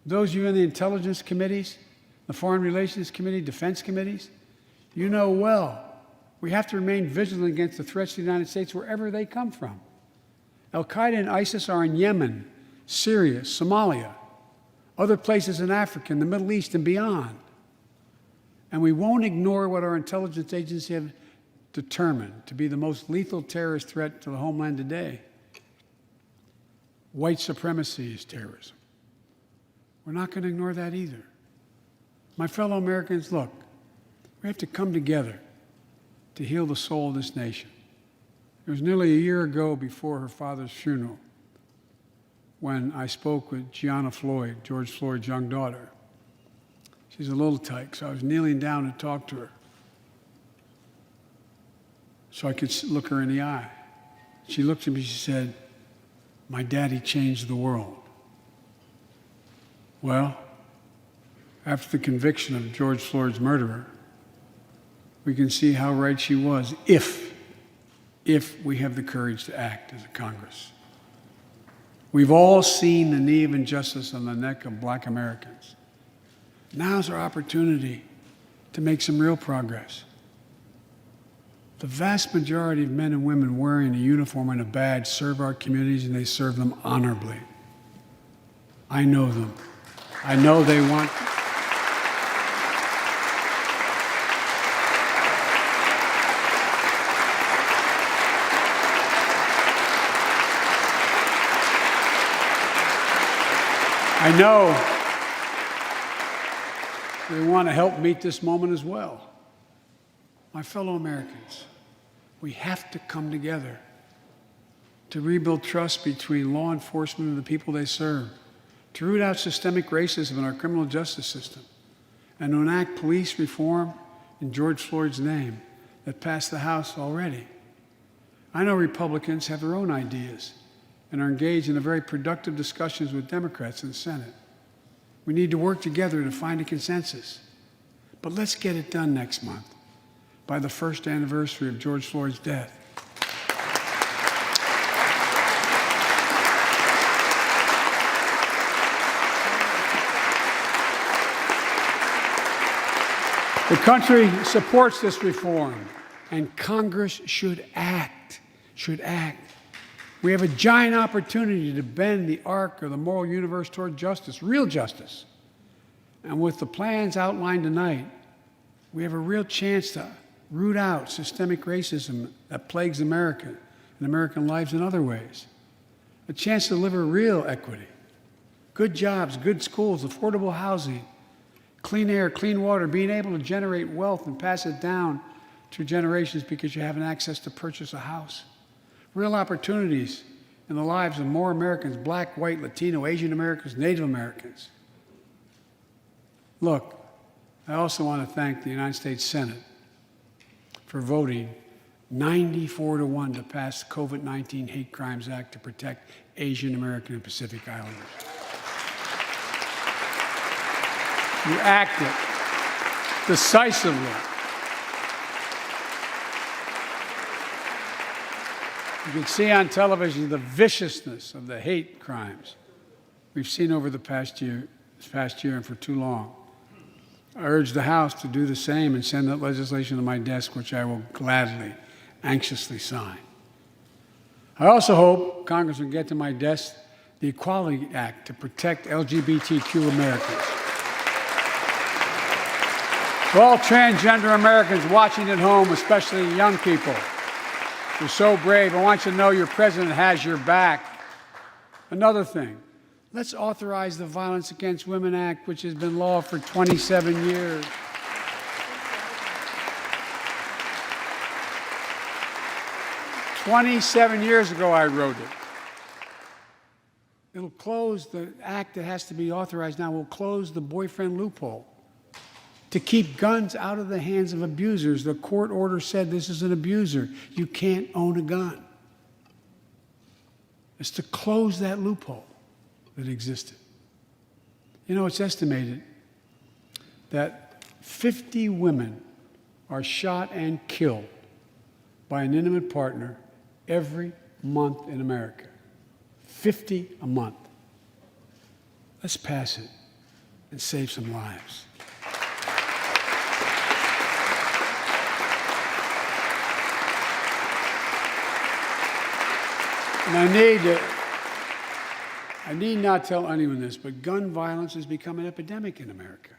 Those of you in the intelligence committees, the foreign relations committee, defense committees, you know well, we have to remain vigilant against the threats to the United States wherever they come from. Al-Qaeda and ISIS are in Yemen, Syria, Somalia, other places in Africa, in the Middle East, and beyond. And we won't ignore what our intelligence agencies have determined to be the most lethal terrorist threat to the homeland today. White supremacy is terrorism. We're not going to ignore that either. My fellow Americans, look, we have to come together to heal the soul of this nation. It was nearly a year ago before her father's funeral when I spoke with Gianna Floyd, George Floyd's young daughter. She's a little tyke, so I was kneeling down to talk to her. so I could look her in the eye. She looked at me, she said, "My daddy changed the world." Well, after the conviction of George Floyd's murderer, we can see how right she was if we have the courage to act as a Congress. We've all seen the knee of injustice on the neck of Black Americans. Now's our opportunity to make some real progress. The vast majority of men and women wearing a uniform and a badge serve our communities, and they serve them honorably. I know them. I know they want. I know they want to help meet this moment as well. My fellow Americans, we have to come together to rebuild trust between law enforcement and the people they serve, to root out systemic racism in our criminal justice system, and to enact police reform in George Floyd's name that passed the House already. I know Republicans have their own ideas and are engaged in very productive discussions with Democrats in the Senate. We need to work together to find a consensus. But let's get it done next month, by the first anniversary of George Floyd's death. The country supports this reform, and Congress should act. We have a giant opportunity to bend the arc of the moral universe toward justice, real justice. And with the plans outlined tonight, we have a real chance to root out systemic racism that plagues America and American lives in other ways. A chance to deliver real equity, good jobs, good schools, affordable housing, clean air, clean water, being able to generate wealth and pass it down through generations because you have access to purchase a house. Real opportunities in the lives of more Americans, Black, white, Latino, Asian Americans, Native Americans. Look, I also want to thank the United States Senate for voting 94-1 to pass the COVID-19 Hate Crimes Act to protect Asian American and Pacific Islanders. You acted decisively. You can see on television the viciousness of the hate crimes we've seen over this past year and for too long. I urge the House to do the same and send that legislation to my desk, which I will gladly, anxiously sign. I also hope Congress will get to my desk the Equality Act to protect LGBTQ Americans. To all transgender Americans watching at home, especially young people, you're so brave. I want you to know your president has your back. Another thing, let's authorize the Violence Against Women Act, which has been law for 27 years. "27 years ago, I wrote it. It'll close the act that has to be authorized now, will close the boyfriend loophole to keep guns out of the hands of abusers. The court order said this is an abuser. You can't own a gun. It's to close that loophole that existed. You know, it's estimated that 50 women are shot and killed by an intimate partner every month in America. 50 a month. Let's pass it and save some lives. And I need not tell anyone this, but gun violence has become an epidemic in America.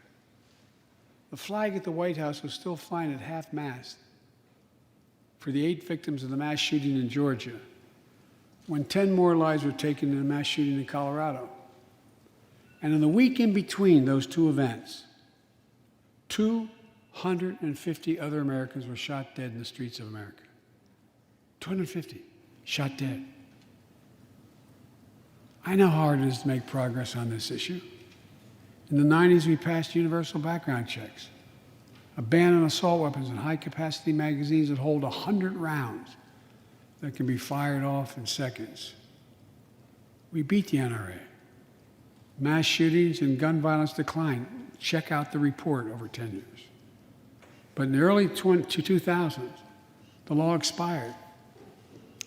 The flag at the White House was still flying at half-mast for the 8 victims of the mass shooting in Georgia, when 10 more lives were taken in a mass shooting in Colorado. And in the week in between those two events, 250 other Americans were shot dead in the streets of America. 250 shot dead. I know how hard it is to make progress on this issue. In the 90s, we passed universal background checks. a ban on assault weapons and high-capacity magazines that hold 100 rounds that can be fired off in seconds. We beat the NRA. Mass shootings and gun violence declined. Check out the report over 10 years. But in the early 2000s, the law expired.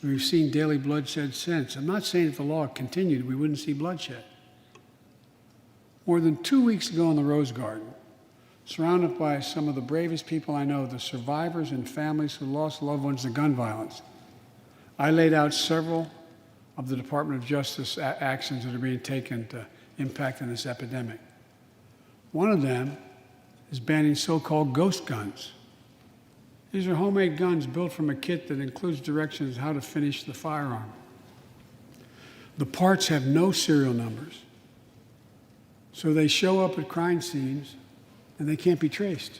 We've seen daily bloodshed since. I'm not saying if the law continued, we wouldn't see bloodshed. More than 2 weeks ago in the Rose Garden, surrounded by some of the bravest people I know, the survivors and families who lost loved ones to gun violence, I laid out several of the Department of Justice actions that are being taken to impact on this epidemic. One of them is banning so-called ghost guns. These are homemade guns built from a kit that includes directions how to finish the firearm. The parts have no serial numbers, so they show up at crime scenes and they can't be traced.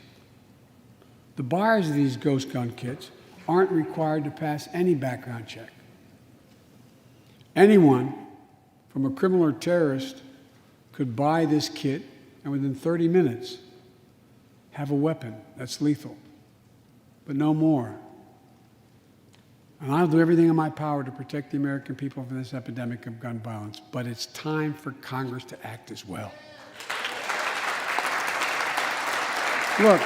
The buyers of these ghost gun kits aren't required to pass any background check. Anyone, from a criminal or terrorist, could buy this kit and within 30 minutes have a weapon that's lethal, but no more. And I'll do everything in my power to protect the American people from this epidemic of gun violence, but it's time for Congress to act as well. Look,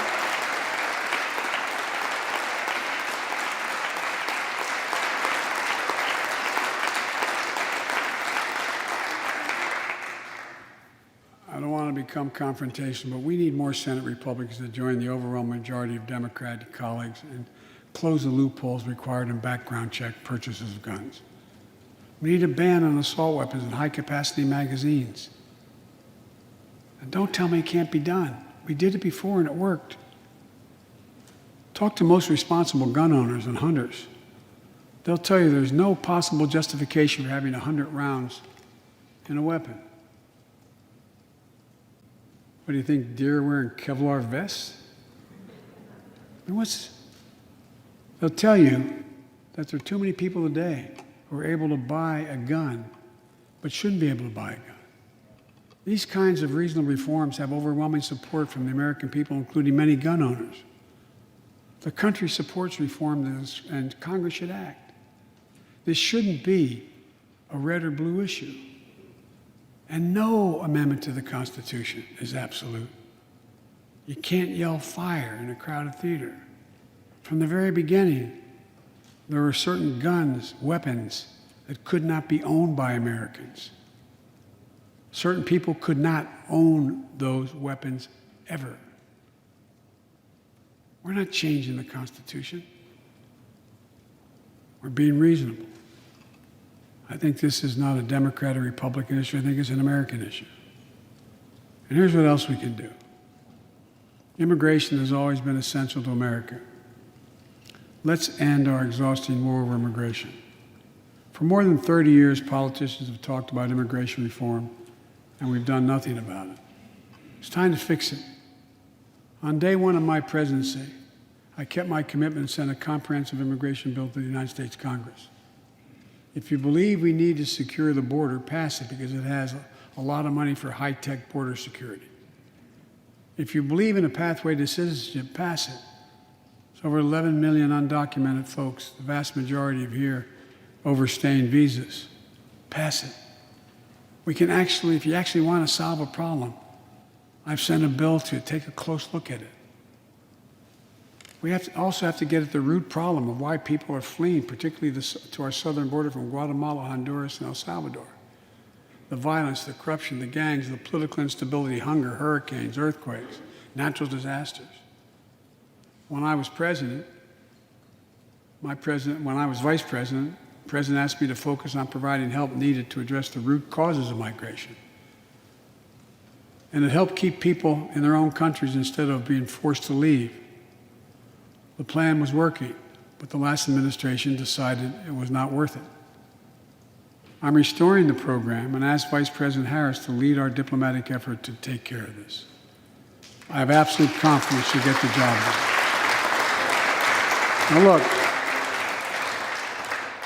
I don't want to become confrontational, but we need more Senate Republicans to join the overwhelming majority of Democratic colleagues and close the loopholes required in background check purchases of guns. We need a ban on assault weapons and high-capacity magazines. And don't tell me it can't be done. We did it before and it worked. Talk to most responsible gun owners and hunters. They'll tell you there's no possible justification for having 100 rounds in a weapon. What do you think, deer wearing Kevlar vests? And they'll tell you that there are too many people today who are able to buy a gun but shouldn't be able to buy a gun. These kinds of reasonable reforms have overwhelming support from the American people, including many gun owners. The country supports reform and Congress should act. This shouldn't be a red or blue issue. And no amendment to the Constitution is absolute. You can't yell fire in a crowded theater. From the very beginning, there were certain guns, weapons, that could not be owned by Americans. Certain people could not own those weapons ever. We're not changing the Constitution. We're being reasonable. I think this is not a Democrat or Republican issue. I think it's an American issue. And here's what else we can do. Immigration has always been essential to America. Let's end our exhausting war over immigration. For more than 30 years, politicians have talked about immigration reform, and we've done nothing about it. It's time to fix it. On day one of my presidency, I kept my commitment and sent a comprehensive immigration bill to the United States Congress. If you believe we need to secure the border, pass it because it has a lot of money for high-tech border security. If you believe in a pathway to citizenship, pass it. There's over 11 million undocumented folks, the vast majority of here overstaying visas. Pass it. We can actually, if you actually want to solve a problem, I've sent a bill to take a close look at it. We also have to get at the root problem of why people are fleeing, particularly to our southern border from Guatemala, Honduras, and El Salvador. The violence, the corruption, the gangs, the political instability, hunger, hurricanes, earthquakes, natural disasters. When I was president, when I was vice president, the president asked me to focus on providing help needed to address the root causes of migration. And it helped keep people in their own countries instead of being forced to leave. The plan was working, but the last administration decided it was not worth it. I'm restoring the program and asked Vice President Harris to lead our diplomatic effort to take care of this. I have absolute confidence she'll get the job done. Now look,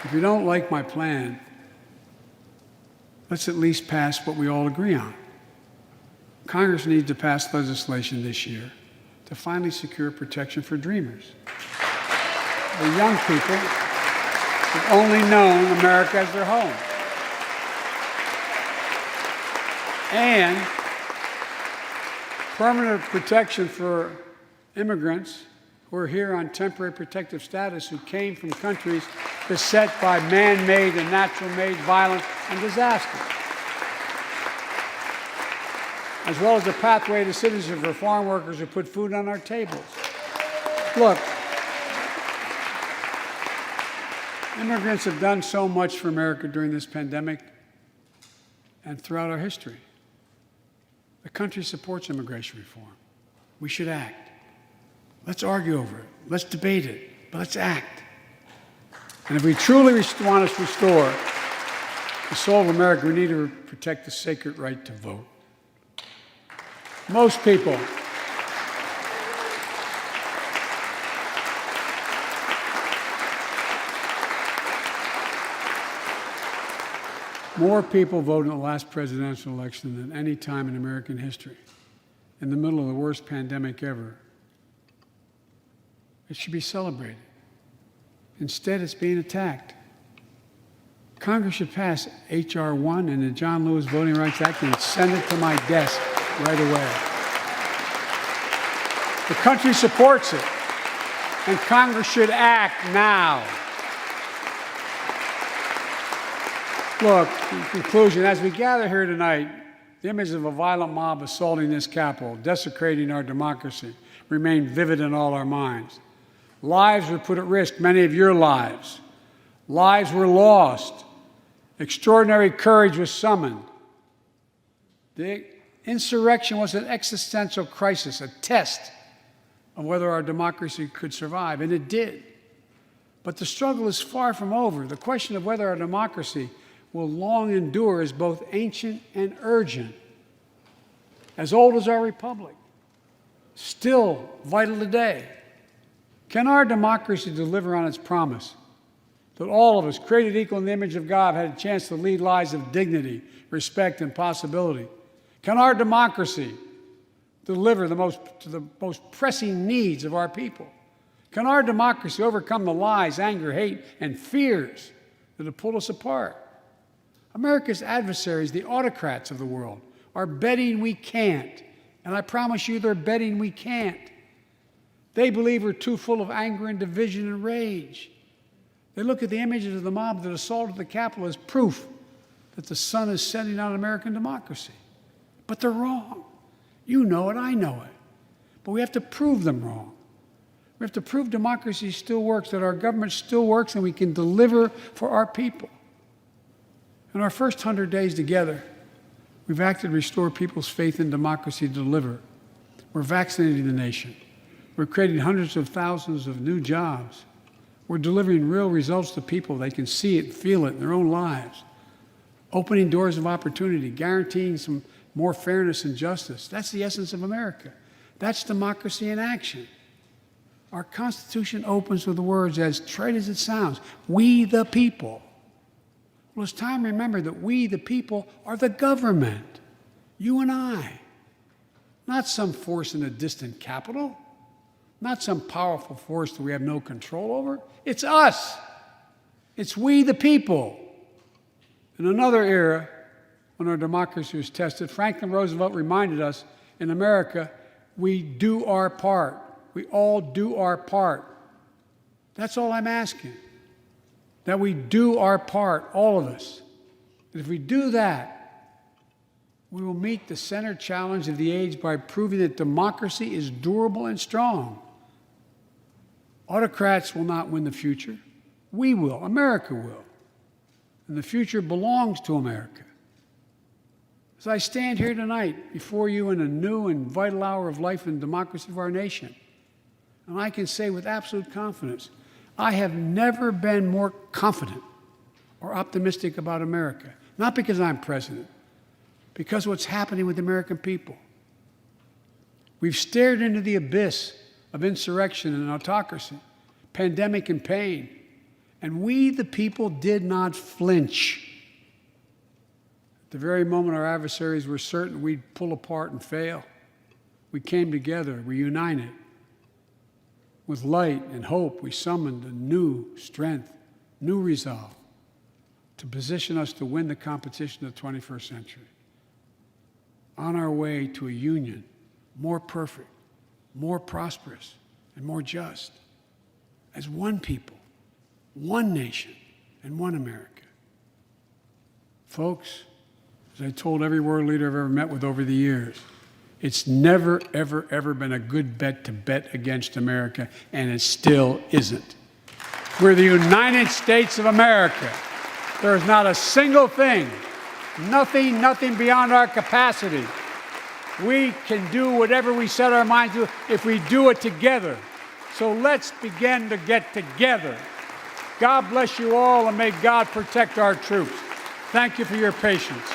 if you don't like my plan, let's at least pass what we all agree on. Congress needs to pass legislation this year to to finally secure protection for dreamers, the young people who've only known America as their home. And permanent protection for immigrants who are here on temporary protective status who came from countries beset by man-made and natural-made violence and disaster, as well as a pathway to citizenship for farm workers who put food on our tables. Look, immigrants have done so much for America during this pandemic and throughout our history. The country supports immigration reform. We should act. Let's argue over it. Let's debate it. But let's act. And if we truly want to restore the soul of America, we need to protect the sacred right to vote. Most people more people voted in the last presidential election than any time in American history, in the middle of the worst pandemic ever. It should be celebrated. Instead, it's being attacked. Congress should pass H.R. 1 and the John Lewis Voting Rights Act and send it to my desk right away. The country supports it, and Congress should act now. Look, in conclusion, as we gather here tonight, the image of a violent mob assaulting this Capitol, desecrating our democracy, remain vivid in all our minds. Lives were put at risk, many of your lives. Lives were lost. Extraordinary courage was summoned. The insurrection was an existential crisis, a test of whether our democracy could survive, and it did. But the struggle is far from over. The question of whether our democracy will long endure is both ancient and urgent. As old as our republic, still vital today. Can our democracy deliver on its promise that all of us, created equal in the image of God, had a chance to lead lives of dignity, respect, and possibility? Can our democracy deliver to the most pressing needs of our people? Can our democracy overcome the lies, anger, hate, and fears that have pulled us apart? America's adversaries, the autocrats of the world, are betting we can't. And I promise you, they're betting we can't. They believe we're too full of anger and division and rage. They look at the images of the mob that assaulted the Capitol as proof that the sun is setting on American democracy. But they're wrong. You know it, I know it. But we have to prove them wrong. We have to prove democracy still works, that our government still works, and we can deliver for our people. In our first 100 days together, we've acted to restore people's faith in democracy to deliver. We're vaccinating the nation. We're creating hundreds of thousands of new jobs. We're delivering real results to people. They can see it, feel it in their own lives. Opening doors of opportunity, guaranteeing some more fairness and justice. That's the essence of America. That's democracy in action. Our Constitution opens with the words, as trite as it sounds, "We the people." Well, it's time to remember that we, the people, are the government. You and I. Not some force in a distant capital. Not some powerful force that we have no control over. It's us. It's we, the people. In another era, when our democracy was tested, Franklin Roosevelt reminded us, in America, we do our part. We all do our part. That's all I'm asking. That we do our part, all of us. And if we do that, we will meet the center challenge of the age by proving that democracy is durable and strong. Autocrats will not win the future. We will. America will. And the future belongs to America. As I stand here tonight before you in a new and vital hour of life and democracy of our nation, and I can say with absolute confidence, I have never been more confident or optimistic about America. Not because I'm president, because of what's happening with the American people. We've stared into the abyss of insurrection and autocracy, pandemic and pain, and we, the people, did not flinch. At the very moment our adversaries were certain we'd pull apart and fail, we came together, we united. With light and hope, we summoned a new strength, new resolve to position us to win the competition of the 21st century. On our way to a union more perfect, more prosperous, and more just, as one people, one nation, and one America. Folks, as I told every world leader I've ever met with over the years, it's never, ever, ever been a good bet to bet against America, and it still isn't. We're the United States of America. There is not a single thing, nothing beyond our capacity. We can do whatever we set our minds to if we do it together. So let's begin to get together. God bless you all, and may God protect our troops. Thank you for your patience.